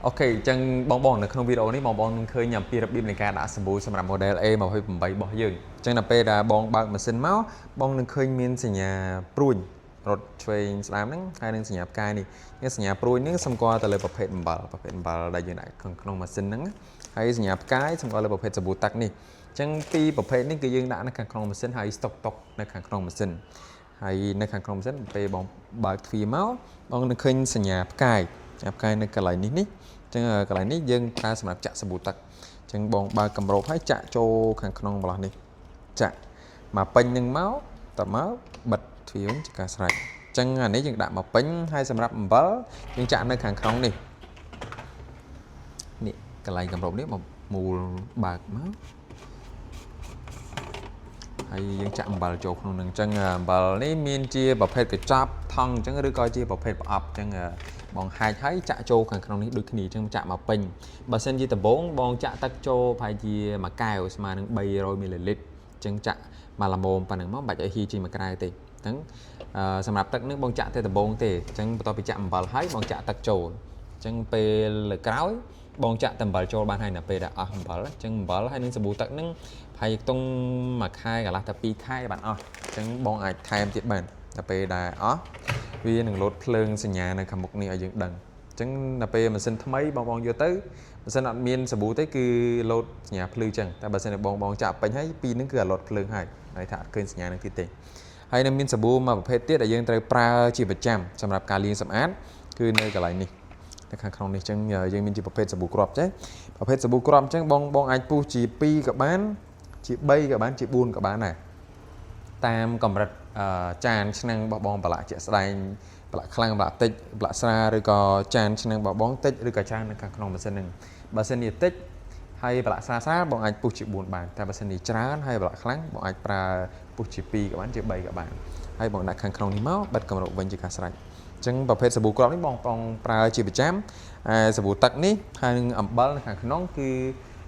Ok, chẳng bongនៅក្នុងវីដេអូនេះបងនឹងឃើញអំពីរបៀបនៃការដាក់សម្បូរសម្រាប់ model A28 របស់យើងអញ្ចឹងដល់ពេលដែលបងបើកម៉ាស៊ីនមកបងនឹងឃើញមានសញ្ញាព្រួញរត់ឆ្វេងស្ដាមហ្នឹងហើយនឹងសញ្ញាផ្កាយនេះសញ្ញាព្រួញហ្នឹងសម្គាល់ទៅលើប្រភេទអំបិលដែលយើងដាក់ក្នុងម៉ាស៊ីនហ្នឹងហើយសញ្ញាផ្កាយសម្គាល់លើប្រភេទសាប៊ូទឹកនេះអញ្ចឹងពីរប្រភេទនេះគឺយើងដាក់នៅខាងក្នុងម៉ាស៊ីនហើយស្តុកតុកនៅខាងក្នុងម៉ាស៊ីនហើយនៅខាងក្នុងម៉ាស៊ីនពេលបងបើកទ្វារមកបងនឹងឃើញសញ្ញាផ្កាយនៅកន្លែងនេះចឹងកន្លែងនេះយើងប្រើសម្រាប់ចាក់សាប៊ូទឹកចឹងបងបើកគម្របឲ្យចាក់ចូលខាងក្នុងម្លោះនេះចាក់មកពេញនឹងមកតមកបិទទ្វារវិញជាការស្រេចចឹងអានេះយើងដាក់មកពេញហើយសម្រាប់អំបិលយើងចាក់នៅខាងក្នុងនេះកន្លែងគម្របនេះមកមូលបើកមកហើយយើងចាក់អំបិលចូលក្នុងនឹងចឹងអំបិលនេះមានជាប្រភេទកញ្ចប់ថង់ចឹងឬក៏ជាប្រភេទប្រអប់ចឹងបងហាច់ហើយចាក់ចូលខាងក្នុងនេះដូចគ្នាចឹងចាក់មកពេញបើសិនជាដំបូងបងចាក់ទឹកចូលប្រហែលជាមួយកែវស្មើនឹង300មីលីលីត្រចឹងចាក់មកល្មមប៉ុណ្ណឹងមកបាច់ឲ្យហ៊ីចេញមួយកែវទេអញ្ចឹងសម្រាប់ទឹកនេះបងចាក់តែដំបូងទេអញ្ចឹងបន្ទាប់ពីចាក់អំបិលហើយបងចាក់ទឹកចូលអញ្ចឹងពេលលើក្រោយបងចាក់តែអំបិលចូលបានហើយនៅពេលដែលអស់អំបិលអញ្ចឹងអំបិលហើយនឹងសាប៊ូទឹកហ្នឹងប្រហែលខ្ទង់មួយខែកន្លះទៅ2ខែបានអស់អញ្ចឹងបងអាចថែមទៀតបានដល់ពេលដែលអស់វានឹងលោតភ្លើងសញ្ញានៅខាងមុខនេះឲ្យយើងដឹងអញ្ចឹងដល់ពេលម៉ាស៊ីនថ្មីបងយកទៅម៉ាស៊ីនអត់មានសាប៊ូទេគឺលោតសញ្ញាភ្លឺអញ្ចឹងតែបើសិនជាបងចាក់ពេញហើយពីរហ្នឹងគឺអាលោតភ្លើងហើយថាអត់ឃើញសញ្ញានឹងទៀតទេហើយនឹងមានសាប៊ូមួយប្រភេទទៀតដែលយើងត្រូវប្រើជាប្រចាំសម្រាប់ការលាងសម្អាតគឺនៅកន្លែងនេះនៅខាងក្នុងនេះអញ្ចឹងយើងមានជាប្រភេទសាប៊ូគ្រាប់ចេះប្រភេទសាប៊ូគ្រាប់អញ្ចឹងបងអាចពុះជា2ក៏បានជា3ក៏បានជា4ក៏បានដែរតាមកម្រិតចានឆ្នាំងរបស់បងប្រឡាក់ជាក់ស្ដែងប្រឡាក់ខ្លាំងប្រឡាក់តិចប្រឡាក់ស្រាឬក៏ចានឆ្នាំងរបស់បងតិចឬក៏ចាននៅខាងក្នុងម៉ាស៊ីនហ្នឹងបើសិនជាតិចហើយប្រឡាក់ស្រាបងអាចពុះជា4បានតែបើសិនជាច្រើនហើយប្រឡាក់ខ្លាំងបងអាចប្រើពុះជា2ក៏បានជា3ក៏បានហើយបងដាក់ខាងក្នុងនេះមកបិទគម្របវិញជាការស្រេចអញ្ចឹងប្រភេទសាប៊ូគ្រាប់នេះបងប្រើជាប្រចាំសាប៊ូទឹកនេះហើយនឹងអំបិលនៅខាងក្នុងគឺ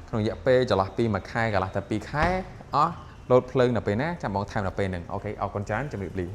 ក្នុងរយៈពេលចន្លោះពី1ខែកន្លះទៅ2ខែអស់លោតភ្លើងដល់ពេលណាចាំបងថែមដល់ពេលហ្នឹងអូខេអរគុណច្រើនជម្រាបលា